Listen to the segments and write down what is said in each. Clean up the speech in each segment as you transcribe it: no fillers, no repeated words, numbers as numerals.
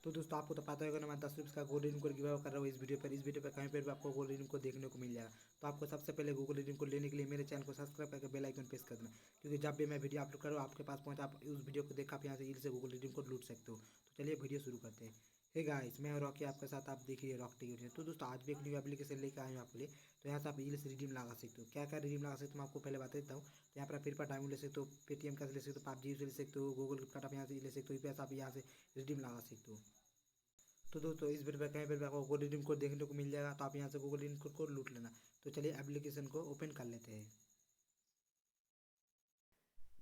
तो दोस्तों आपको तो पता होगा ना, मैं 10 रुपये का गोल्ड रिडीम कोड गिव कर रहा हूँ इस वीडियो पर कहीं पर भी आपको गोल्ड रिडीम कोड देखने को मिल जाएगा। तो आपको सबसे पहले गूगल रिडीम कोड लेने के लिए मेरे चैनल को सब्सक्राइब करके बेल आइकन प्रेस कर देना, क्योंकि जब भी मैं वीडियो अपलोड करूँ आपके पास पहुँच, आप उस वीडियो को देखा आप यहाँ से इजीली से गूगल रिडीम कोड लूट सकते हो। तो चलिए वीडियो शुरू करते हैं। हे गाइस, मैं रॉकी आपके साथ, आप देखिए रॉक टेक। तो दोस्तों आज भी एक न्यू एप्लीकेशन लेकर आए हैं आपके लिए। तो यहाँ से आप इजीली से रिडीम लगा सकते हो। क्या क्या रिडीम लगा सकते हो मैं आपको पहले बता देता हूँ। तो यहाँ पर फ्री फायर डायमंड ले सकते हो, पेटीएम कैसे ले सकते हो, पबजी ले सकते हो, गूगल फ्लिपकार्ट आप यहाँ से ले सकते हो, यूपीएस आप यहाँ से रिडीम लगा सकते हो। तो दोस्तों इस वीडियो पर कहीं पर भी आपको गूगल रिडीम कोड देखने को मिल जाएगा, तो आप यहाँ से गूगल रिडीम कोड को लूट लेना। तो चलिए एप्लीकेशन को ओपन कर लेते हैं।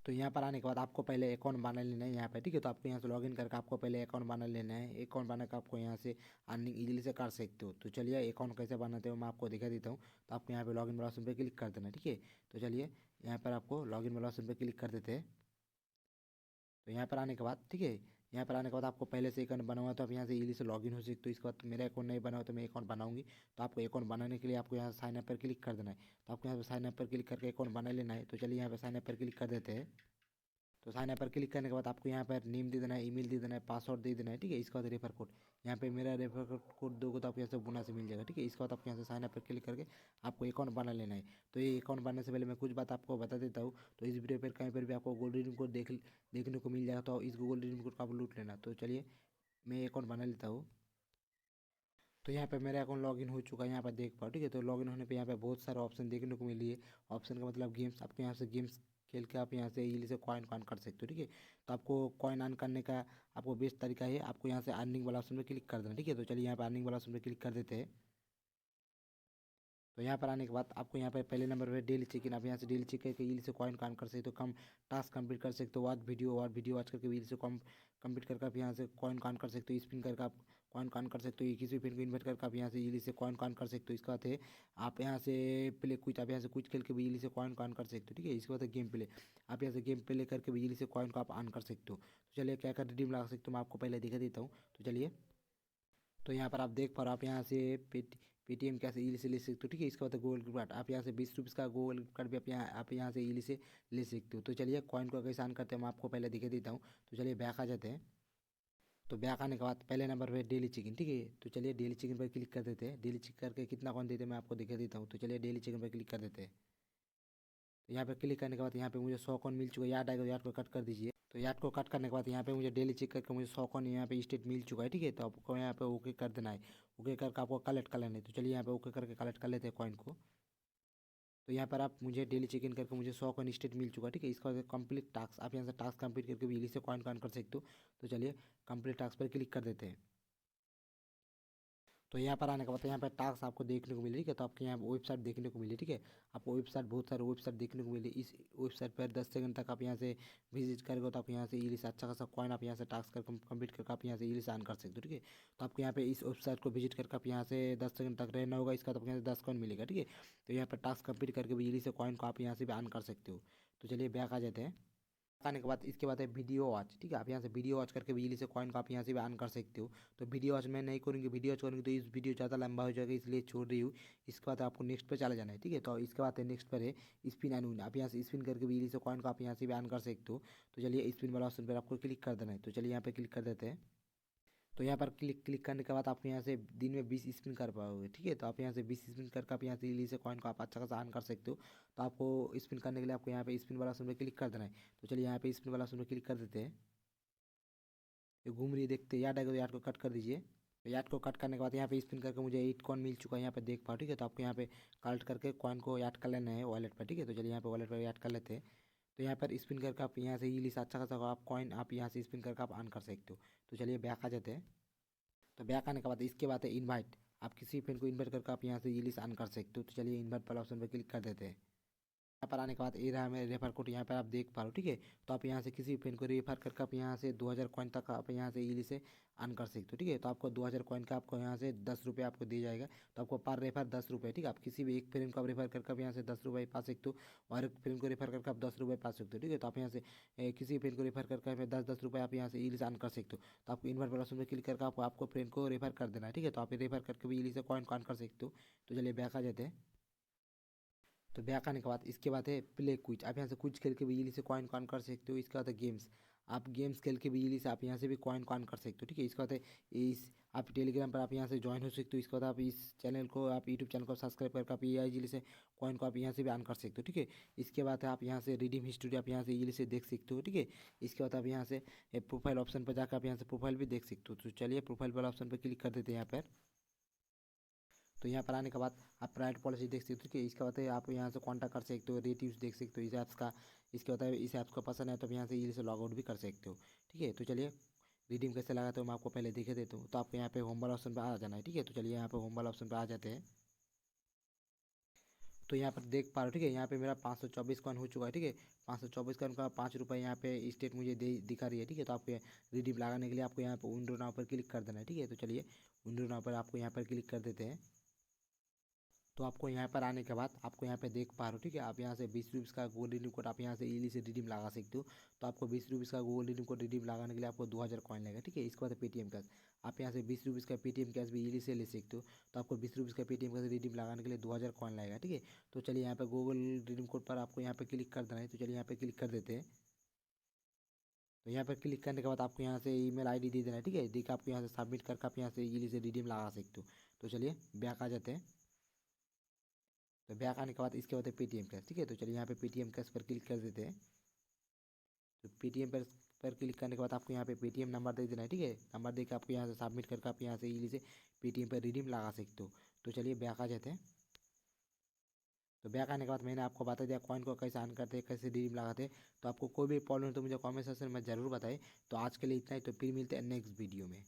तो यहाँ पर आने के बाद आपको पहले अकाउंट बना लेना है यहाँ पे, ठीक है। तो आपको यहाँ से लॉगिन करके आपको पहले अकाउंट बना लेना है। अकाउंट बना कर आपको यहाँ से अर्निंग इजीली से कर सकते हो। तो चलिए अकाउंट कैसे बनाते हो मैं आपको दिखा देता हूँ। तो आपको यहाँ पे लॉगिन वाला ऑप्शन पे क्लिक कर देना, ठीक है। तो चलिए यहाँ पर आपको लॉगिन वाला ऑप्शन पे क्लिक कर देते हैं। तो यहाँ पर आने के बाद, ठीक है, यहाँ पर आने के बाद आपको पहले से अकाउंट बना हुआ तो आप यहाँ से इजीली से लॉगिन हो सकते हो। इसके बाद मेरा अकाउंट नहीं बना हो तो मैं अकाउंट बनाऊंगी। तो आपको अकाउंट बनाने के लिए आपको यहाँ साइन अप पर क्लिक कर देना है। तो आपको यहाँ पर साइन अप पर क्लिक करके अकाउंट बना लेना है। तो चलिए यहाँ पर साइन अप पर क्लिक कर देते हैं। तो साइन अप पर क्लिक करने के बाद आपको यहाँ पर नेम दे देना है, ईमेल दे देना है, पासवर्ड दे देना है, ठीक है। इसके बाद रेफर कोड, यहाँ पे मेरा रेफर कोड दोगे तो आपको यहाँ से बोनस मिल जाएगा, ठीक है। इसके बाद आपको यहाँ से साइन अप पर क्लिक करके आपको अकाउंट बना लेना है। तो ये अकाउंट बनाने से पहले मैं कुछ बात आपको बता देता हूँ। तो इस वीडियो पर कहीं पर भी आपको गोल्ड रिडीम कोड देखने को मिल जाएगा, तो इस गूगल रिडीम कोड को आप लूट लेना। तो चलिए मैं अकाउंट बना लेता हूँ। तो यहाँ पे मेरा अकाउंट लॉगिन हो चुका है, यहाँ पर देख पाओ, ठीक है। तो लॉगिन होने पे यहाँ पे बहुत सारे ऑप्शन देखने को मिली है। ऑप्शन का मतलब गेम्स, आपको यहाँ से गेम्स खेल के आप यहाँ से इजीली से कॉइन अर्न कर सकते हो, ठीक है। तो आपको कॉइन अर्न करने का आपको बेस्ट तरीका है, आपको यहाँ से अर्निंग वाला ऑप्शन पे क्लिक कर देना, ठीक है। तो चलिए यहाँ पर अर्निंग वाला ऑप्शन पे क्लिक कर देते हैं। तो यहाँ पर आने के बाद आपको यहाँ पर पहले नंबर पर डेली चेक इन, आप यहाँ से डेली चेक करके इजीली से कॉइन अर्न कर सकते हो, कम टास्क कंप्लीट कर सकते हो, और वीडियो वॉच करके इजीली से कम कंप्लीट करके आप यहाँ से कॉइन अर्न कर सकते हो, स्पिन करके आप कॉइन अर्न कर सकते हो, किसी पिन को इन्वर्ट करके आप यहाँ से इजीली से कॉइन अर्न कर सकते हो। इसके बाद है आप यहाँ से प्ले कुछ, आप यहाँ से कुछ खेल के भी इजीली से कॉइन अर्न कर सकते हो, ठीक है। इसके बाद है गेम प्ले, आप यहाँ से गेम प्ले करके भी इजीली से कॉइन को आप अर्न कर सकते हो। तो चलिए क्या क्या रिडीम लगा सकते हो मैं आपको पहले दिखा देता हूँ। तो चलिए, तो यहाँ पर आप देख पा रहे हो, आप यहाँ से पेटीएम कैसे इजीली से ले सकते हो, ठीक है। इसका बाद गूगल कार्ड, आप यहाँ से 20 रुपीज़ का गूगल कार्ड भी आप यहाँ से इजीली से ले सकते हो। तो चलिए कॉइन को कैसे अर्न करते हैं मैं आपको पहले दिखा देता हूँ। तो चलिए बैक आ जाते हैं। तो बैक आने के बाद पहले नंबर पे डेली चिकन, ठीक है। तो चलिए डेली चिकन पर क्लिक कर देते हैं। डेली चिकन करके कितना कौन देते हैं मैं आपको दिखा देता हूँ। तो चलिए डेली चिकन पर क्लिक कर देते हैं। तो यहाँ पे क्लिक करने के बाद यहाँ पे मुझे 100 कॉइन मिल चुका है, याद आएगा याद को कट कर दीजिए। तो याद को कट करने के बाद यहाँ पे मुझे डेली चेक करके मुझे 100 कॉइन यहाँ पे स्टेट मिल चुका है, ठीक है। तो आपको यहाँ पे ओके कर देना है। ओके करके आपको कलेक्ट कर लेना है। तो चलिए यहाँ पे ओके करके कलेक्ट कर लेते हैं कॉइन को। तो यहाँ पर आप मुझे डेली चेक इन करके मुझे 100 कॉइन स्टेट मिल चुका है, ठीक है। इसका बाद कंप्लीट टास्क, आप यहाँ से टास्क कंप्लीट करके भी इजीली से कॉइन कर सकते हो। तो चलिए कंप्लीट टास्क पर क्लिक कर देते हैं। तो यहाँ पर आने के बाद यहाँ पर टास्क आपको देखने को मिले, ठीक है। तो आपके यहाँ वेबसाइट देखने को मिली, ठीक है। आपको वेबसाइट, बहुत सारे वेबसाइट देखने को मिले। इस वेबसाइट पर 10 सेकंड तक आप यहाँ से विजिट करोगे तो आप यहाँ से इजीली से अच्छा खासा कॉइन आप यहाँ से टास्क कर कंप्लीट करके आप यहाँ से इजीली से अर्न कर सकते हो, ठीक है। तो आपको यहाँ पे इस वेबसाइट को विजिट करके आप यहाँ से 10 सेकंड तक रहना होगा। इसका तो आपको यहाँ से 10 कॉइन मिलेगा, ठीक है। तो यहाँ पर टास्क कंप्लीट करके भी इजीली से कॉइन को आप यहाँ से भी अर्न कर सकते हो। तो चलिए बैक आ जाते हैं। आने के बाद इसके बाद है वीडियो वॉच, ठीक है। आप यहाँ से वीडियो वॉच करके बिजली से कॉइन को आप यहाँ से भी अर्न कर सकते हो। तो वीडियो वॉच मैं नहीं करूँगी, वीडियो वॉच करूँगी तो इस वीडियो ज़्यादा लंबा हो जाएगा, इसलिए छोड़ रही हूँ। इसके बाद आपको नेक्स्ट पे चला जाना है, ठीक है। तो इसके बाद है नेक्स्ट पर है स्पिन एंड विन, आप यहाँ से स्पिन करके बिजली से कॉइन को आप यहाँ से भी अर्न कर सकते हो। तो चलिए स्पिन वाला ऑप्शन पर आपको क्लिक कर देना है। तो चलिए यहाँ पे क्लिक कर देते हैं। तो यहाँ पर क्लिक करने के बाद आप यहाँ से दिन में 20 स्पिन कर पाओगे, ठीक है। तो आप यहाँ से 20 स्पिन करके आप यहाँ से इजीली से कॉइन को आप अच्छा खासा अर्न कर सकते हो। तो आपको स्पिन करने के लिए आपको यहाँ पे स्पिन वाला ऑप्शन पे क्लिक कर देना है। तो चलिए यहाँ पे स्पिन वाला ऑप्शन पे क्लिक कर देते हैं। ये घूम रही है, देखते याद आएगा तो याद को कट कर दीजिए। तो याद को कट करने के बाद यहाँ पे स्पिन करके मुझे 8 कॉइन मिल चुका है, यहाँ पे देख पाओ, ठीक है। तो आपको यहाँ पे कलेक्ट करके कॉइन को याद कर लेना है वॉलेट पर, ठीक है। तो चलिए यहाँ पे वॉलेट पर याद कर लेते हैं। तो यहाँ पर स्पिन करके आप यहाँ से इजीली से अच्छा खासा आप कॉइन आप यहाँ से स्पिन करके आप अर्न कर सकते हो। तो चलिए बैक आ जाते हैं। तो बैक आने के बाद इसके बाद है इनवाइट, आप किसी फ्रेंड को इन्वाइट करके आप यहाँ से इजीली से अर्न कर सकते हो। तो चलिए इन्वाइट वाला ऑप्शन पर क्लिक कर देते हैं। यहाँ पर आने के बाद ये रहा मेरे रेफर कोड, यहाँ पर आप देख पा रहे हो, ठीक है। तो आप यहाँ से किसी फ्रेंड को रेफर करके आप यहाँ से 2000 कॉइन तक आप यहाँ से इजीली से अर्न कर सकते हो, ठीक है। तो आपको 2000 कॉइन का आपको यहाँ से 10 रुपये आपको दिया जाएगा। तो आपको पर रेफर 10 रुपये, ठीक है। आप किसी भी एक फ्रेंड को आप रेफर करके आप यहाँ से 10 रुपये पा सकते हो, और एक फ्रेंड को रेफर करके आप 10 रुपये पा सकते हो, ठीक है। तो आप यहाँ से किसी फ्रेंड को रेफर करके 10-10 रुपये आप यहाँ से इजीली से अर्न कर सकते हो। तो आपको इन्वर्ट वाला ऑप्शन पे क्लिक करके आपको फ्रेंड को रेफर कर देना है, ठीक है। तो आप रेफर करके भी इजीली से कॉइन अर्न कर सकते हो। तो चलिए बैक आ जाते हैं। तो बैक आने के बाद इसके बाद है प्ले क्विज, आप यहाँ से कुछ खेल के भी इजीली से कॉइन अर्न कर सकते हो। इसके बाद है गेम्स, आप गेम्स खेल के बिजली से आप यहाँ से भी कॉइन को अर्न कर सकते हो, ठीक है। इसके बाद है इस आप टेलीग्राम पर आप यहाँ से ज्वाइन हो सकते हो। इसके बाद आप इस चैनल को आप यूट्यूब चैनल को सब्सक्राइब करके आप AI इजीली से कॉइन को आप यहाँ से भी अर्न कर सकते हो, ठीक है। इसके बाद है आप यहाँ से रिडीम हिस्ट्री आप यहाँ से इजीली से देख सकते हो, ठीक है। इसके बाद आप यहाँ से प्रोफाइल ऑप्शन पर जाकर आप यहाँ से प्रोफाइल भी देख सकते हो। तो चलिए प्रोफाइल वाला ऑप्शन पर क्लिक कर देते हैं यहाँ पर। तो यहाँ पर आने के बाद आप प्राइवेट पॉलिसी देख सकते हो, ठीक है। इसके बाद आप यहाँ से कॉन्टैक्ट कर सकते हो, रेटिव्स देख सकते हो इस ऐप्स का। इसके बाद इस ऐप्स को पसंद है तो आप यहाँ से इजीली से लॉग आउट भी कर सकते हो, ठीक है। तो चलिए रिडीम कैसे लगाते हो मैं आपको पहले दिखा देता हूँ। तो आपको यहाँ पे होम वाला ऑप्शन पर आ जाना है, ठीक है। तो चलिए यहाँ पे होम वाला ऑप्शन पर आ जाते हैं। तो यहाँ पर देख पा रहे हो, ठीक है। यहाँ पे मेरा 524 कॉइन हो चुका है, ठीक है। 524 कॉइन का 5 रुपये यहाँ पे स्टेट मुझे दिखा रही है, ठीक है। तो आपको रिडीम लगाने के लिए आपको यहाँ पर विंडो नाउ पर क्लिक कर देना है, ठीक है। तो चलिए विंडो नाउ पर आपको यहाँ पर क्लिक कर देते हैं। तो आपको यहाँ पर आने के बाद आपको यहाँ पे देख पा रहे हो, ठीक है। आप यहाँ से 20 रुपीज़ का गूगल रिडीम कोड आप यहाँ से इजीली से रिडीम लगा सकते हो। तो आपको 20 रुपीज़ का गूगल रिडीम कोड रिडीम लगाने के लिए आपको 2000 कॉइन लगेगा, ठीक है। इसके बाद पेटीएम कैश आप यहाँ से 20 रुपीज़ का पेटीएम कैश भी इजीली से ले सकते हो। तो आपको 20 रुपीज़ का पेटीएम कैश रिडीम लगाने के लिए 2000 कॉइन लगेगा, ठीक है। तो चलिए यहाँ पर गूगल रिडीम कोड पर आपको यहाँ पर क्लिक कर देना है। तो चलिए यहाँ पर क्लिक कर देते हैं। तो यहाँ पर क्लिक करने के बाद आपको यहाँ से ईमेल आईडी दे देना है, ठीक है। देखिए आपको यहाँ से सबमिट करके आप यहाँ से इजीली से रिडीम लगा सकते हो। तो चलिए बैक आ जाते हैं। तो बैक आने के बाद इसके बाद पेटीएम कैश, ठीक है। तो चलिए यहाँ पे पेटीएम कैश पर क्लिक कर देते हैं। तो पेटीएम पर क्लिक करने के बाद आपको यहाँ पे पेटीएम नंबर दे देना है, ठीक है। नंबर दे के आपको यहाँ से सबमिट करके आप यहाँ से इजीली से पेटीएम पर रिडीम लगा सकते हो। तो चलिए बैक आ जाते हैं। तो बैक आने के बाद मैंने आपको बता दिया कॉइन को कैसे अर्न करते हैं, कैसे रिडीम लगाते हैं। तो आपको कोई भी प्रॉब्लम हो तो मुझे कॉमेंट सेक्शन में ज़रूर बताएं। तो आज के लिए इतना ही, तो फिर मिलते हैं नेक्स्ट वीडियो में।